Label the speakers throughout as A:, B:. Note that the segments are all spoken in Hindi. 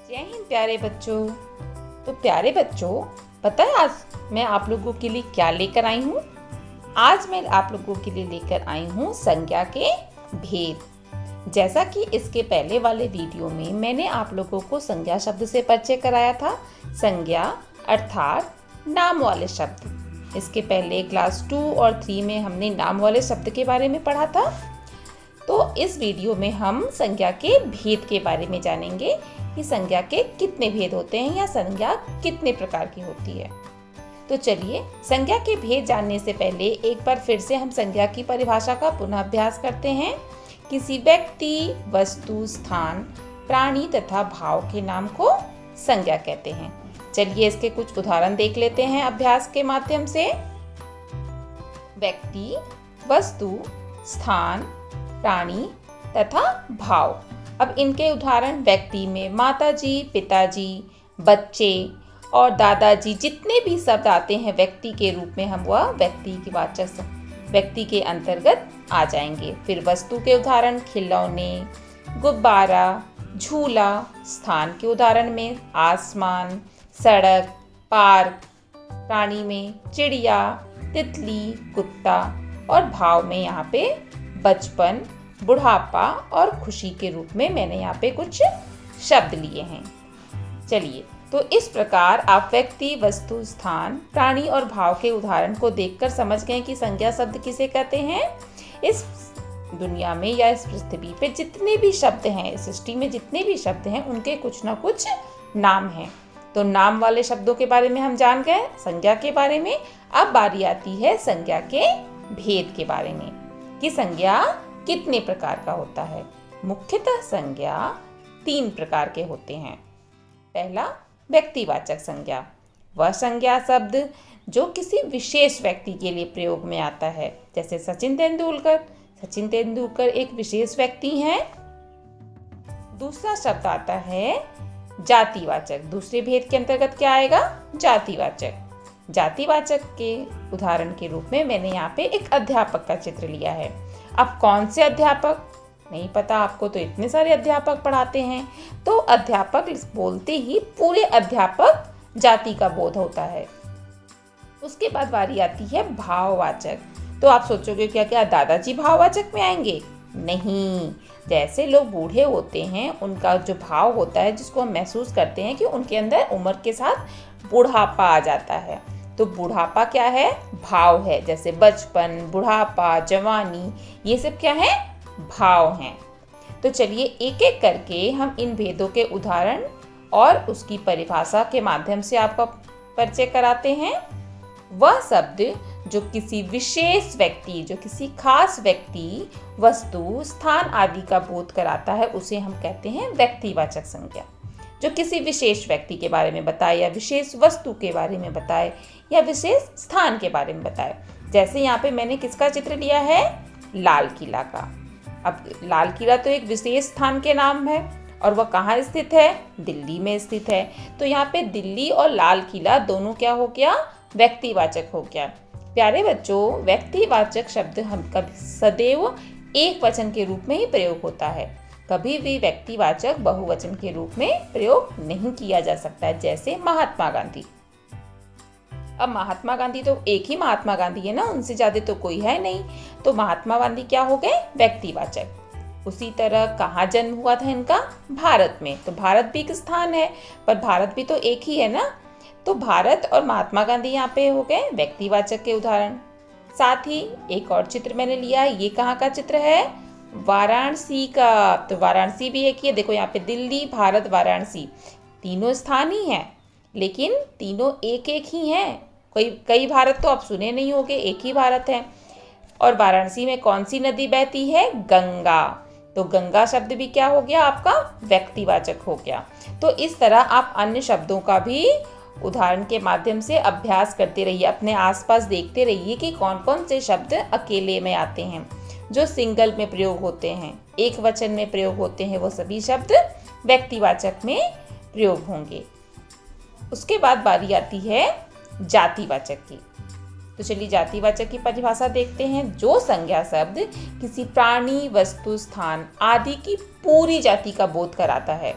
A: जय हिंद प्यारे बच्चों। तो प्यारे बच्चों, पता है आज मैं आप लोगों के लिए क्या लेकर आई हूँ? आज मैं आप लोगों के लिए लेकर आई हूँ संज्ञा के भेद। जैसा कि इसके पहले वाले वीडियो में मैंने आप लोगों को संज्ञा शब्द से परिचय कराया था। संज्ञा अर्थात नाम वाले शब्द। इसके पहले क्लास 2 और 3 में हमने नाम वाले शब्द के बारे में पढ़ा था। तो इस वीडियो में हम संज्ञा के भेद के बारे में जानेंगे कि संज्ञा के कितने भेद होते हैं या संज्ञा कितने प्रकार की होती है। तो चलिए संज्ञा के भेद जानने से पहले एक बार फिर से हम संज्ञा की परिभाषा का पुनः अभ्यास करते हैं। किसी व्यक्ति, वस्तु, स्थान, प्राणी तथा भाव के नाम को संज्ञा कहते हैं। चलिए इसके कुछ उदाहरण देख लेते हैं अभ्यास के माध्यम से। व्यक्ति, वस्तु, स्थान, प्राणी तथा भाव। अब इनके उदाहरण व्यक्ति में माताजी, पिताजी, बच्चे और दादाजी, जितने भी शब्द आते हैं व्यक्ति के रूप में, हम वह व्यक्ति के अंतर्गत आ जाएंगे। फिर वस्तु के उदाहरण खिलौने, गुब्बारा, झूला। स्थान के उदाहरण में आसमान, सड़क, पार्क। प्राणी में चिड़िया, तितली, कुत्ता। और भाव में यहाँ पे बचपन, बुढ़ापा और खुशी के रूप में मैंने यहाँ पे कुछ शब्द लिए हैं। चलिए, तो इस प्रकार आप व्यक्ति, वस्तु, स्थान, प्राणी और भाव के उदाहरण को देखकर समझ गए कि संज्ञा शब्द किसे कहते हैं। इस दुनिया में या इस पृथ्वी पे जितने भी शब्द हैं, इस सृष्टि में जितने भी शब्द हैं, उनके कुछ ना कुछ नाम हैं। तो नाम वाले शब्दों के बारे में हम जान गए, संज्ञा के बारे में। अब बारी आती है संज्ञा के भेद के बारे में कि संज्ञा कितने प्रकार का होता है। मुख्यतः संज्ञा 3 प्रकार के होते हैं। पहला, व्यक्तिवाचक संज्ञा। वह संज्ञा शब्द जो किसी विशेष व्यक्ति के लिए प्रयोग में आता है, जैसे सचिन तेंदुलकर। सचिन तेंदुलकर एक विशेष व्यक्ति हैं। दूसरा शब्द आता है जातिवाचक। दूसरे भेद के अंतर्गत क्या आएगा? जातिवाचक। जातिवाचक के उदाहरण के रूप में मैंने यहाँ पे एक अध्यापक का चित्र लिया है। अब कौन से अध्यापक? नहीं पता आपको, तो इतने सारे अध्यापक पढ़ाते हैं। तो अध्यापक बोलते ही पूरे अध्यापक जाति का बोध होता है। उसके बाद बारी आती है भाववाचक। तो आप सोचोगे क्या दादाजी भाववाचक में आएंगे? नहीं। जैसे लोग बूढ़े होते हैं, उनका जो भाव होता है, जिसको हम महसूस करते हैं कि उनके अंदर उम्र के साथ बुढ़ापा आ जाता है। तो बुढ़ापा क्या है? भाव है। जैसे बचपन, बुढ़ापा, जवानी, ये सब क्या है? भाव हैं। तो चलिए एक एक करके हम इन भेदों के उदाहरण और उसकी परिभाषा के माध्यम से आपका परिचय कराते हैं। वह शब्द जो किसी विशेष व्यक्ति, जो किसी खास व्यक्ति, वस्तु, स्थान आदि का बोध कराता है, उसे हम कहते हैं व्यक्तिवाचक संज्ञा। जो किसी विशेष व्यक्ति के बारे में बताए या विशेष वस्तु के बारे में बताए या विशेष स्थान के बारे में बताए। जैसे यहाँ पे मैंने किसका चित्र लिया है? लाल किला का। अब लाल किला तो एक विशेष स्थान के नाम है और वह कहाँ स्थित है? दिल्ली में स्थित है। तो यहाँ पे दिल्ली और लाल किला दोनों क्या हो गया? व्यक्तिवाचक हो गया। प्यारे बच्चों, व्यक्तिवाचक शब्द हम कभी सदैव एक वचन के रूप में ही प्रयोग होता है। कभी भी व्यक्तिवाचक बहुवचन के रूप में प्रयोग नहीं किया जा सकता है। जैसे महात्मा गांधी। अब महात्मा गांधी तो एक ही महात्मा गांधी है ना, उनसे ज्यादा तो कोई है नहीं। तो महात्मा गांधी क्या हो गए? व्यक्तिवाचक। उसी तरह कहाँ जन्म हुआ था इनका? भारत में। तो भारत भी एक स्थान है, पर भारत भी तो एक ही है ना। तो भारत और महात्मा गांधी यहाँ पे हो गए व्यक्तिवाचक के उदाहरण। साथ ही एक और चित्र मैंने लिया है। ये कहाँ का चित्र है? वाराणसी का। तो वाराणसी भी एक ही है। देखो यहाँ पे दिल्ली, भारत, वाराणसी, तीनों स्थान ही हैं, लेकिन तीनों एक एक ही हैं। कई भारत तो आप सुने नहीं होंगे, एक ही भारत है। और वाराणसी में कौन सी नदी बहती है? गंगा। तो गंगा शब्द भी क्या हो गया? आपका व्यक्तिवाचक हो गया। तो इस तरह आप अन्य शब्दों का भी उदाहरण के माध्यम से अभ्यास करते रहिए। अपने आसपास देखते रहिए कि कौन कौन से शब्द अकेले में आते हैं, जो सिंगल में प्रयोग होते हैं, एक वचन में प्रयोग होते हैं, वो सभी शब्द व्यक्तिवाचक में प्रयोग होंगे। उसके बाद बारी आती है जातिवाचक की। तो चलिए जातिवाचक की परिभाषा देखते हैं। जो संज्ञा शब्द किसी प्राणी, वस्तु, स्थान आदि की पूरी जाति का बोध कराता है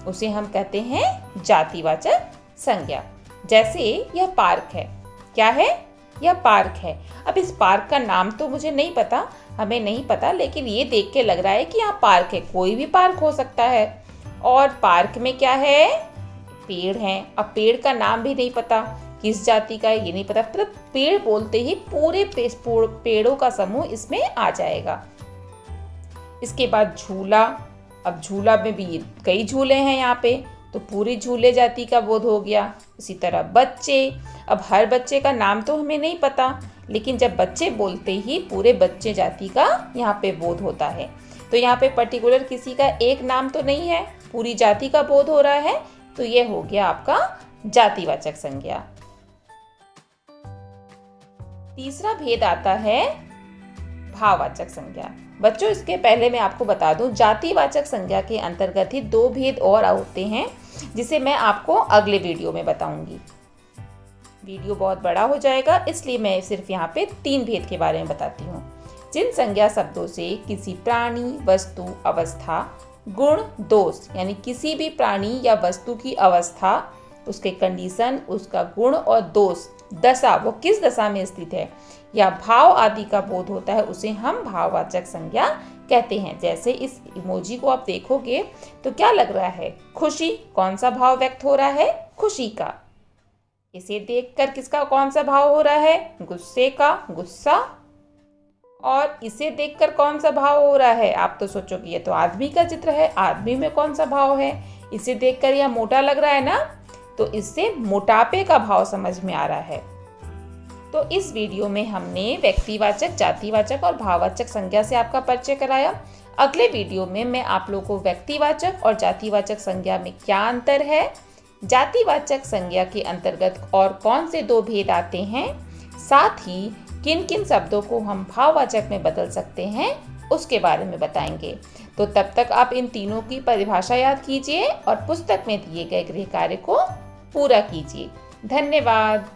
A: उसे हम कहते हैं जातिवाचक संज्ञा। जैसे यह पार्क है। क्या है? यह पार्क है। अब इस पार्क का नाम तो मुझे नहीं पता, हमें नहीं पता, लेकिन ये देख के लग रहा है कि यहाँ पार्क है। कोई भी पार्क हो सकता है। और पार्क में क्या है? पेड़ हैं। अब पेड़ का नाम भी नहीं पता, किस जाति का है ये नहीं पता, मतलब पेड़ बोलते ही पूरे पेड़ों का समूह इसमें आ जाएगा। इसके बाद झूला। अब झूला में भी कई झूले हैं यहाँ पे, तो पूरी झूले जाति का बोध हो गया। इसी तरह बच्चे। अब हर बच्चे का नाम तो हमें नहीं पता, लेकिन जब बच्चे बोलते ही पूरे बच्चे जाति का यहाँ पे बोध होता है। तो यहाँ पे पर्टिकुलर किसी का एक नाम तो नहीं है, पूरी जाति का बोध हो रहा है, तो ये हो गया आपका जातिवाचक संज्ञा। तीसरा भेद आता है भाववाचक संज्ञा। बच्चों, इसके पहले मैं आपको बता दूं, जातिवाचक संज्ञा के अंतर्गत ही दो भेद और होते हैं, जिसे मैं आपको अगले वीडियो में बताऊंगी। वीडियो बहुत बड़ा हो जाएगा, इसलिए मैं सिर्फ यहाँ पे 3 भेद के बारे में बताती हूँ। जिन संज्ञा शब्दों से किसी प्राणी, वस्तु, अवस्था, गुण, दोष, यानी किसी भी प्राणी या वस्तु की अवस्था, उसके कंडीशन, उसका गुण और दोष, दशा, वो किस दशा में स्थित है, या भाव आदि का बोध होता है, उसे हम भाववाचक संज्ञा कहते हैं। जैसे इस इमोजी को आप देखोगे तो क्या लग रहा है? खुशी। कौन सा भाव व्यक्त हो रहा है? खुशी का। इसे देखकर किसका कौन सा भाव हो रहा है? गुस्से का, गुस्सा। और इसे देखकर कौन सा भाव हो रहा है? आप तो सोचोगे ये तो आदमी का चित्र है, आदमी में कौन सा भाव है? इसे देखकर यह मोटा लग रहा है ना, तो इससे मोटापे का भाव समझ में आ रहा है। तो इस वीडियो में हमने व्यक्तिवाचक, जातिवाचक और भाववाचक संज्ञा से आपका परिचय कराया। अगले वीडियो में मैं आप लोगों को व्यक्तिवाचक और जातिवाचक संज्ञा में क्या अंतर है, जातिवाचक संज्ञा के अंतर्गत और कौन से 2 भेद आते हैं, साथ ही किन किन शब्दों को हम भाववाचक में बदल सकते हैं, उसके बारे में बताएंगे। तो तब तक आप इन तीनों की परिभाषा याद कीजिए और पुस्तक में दिए गए गृह कार्य को पूरा कीजिए। धन्यवाद।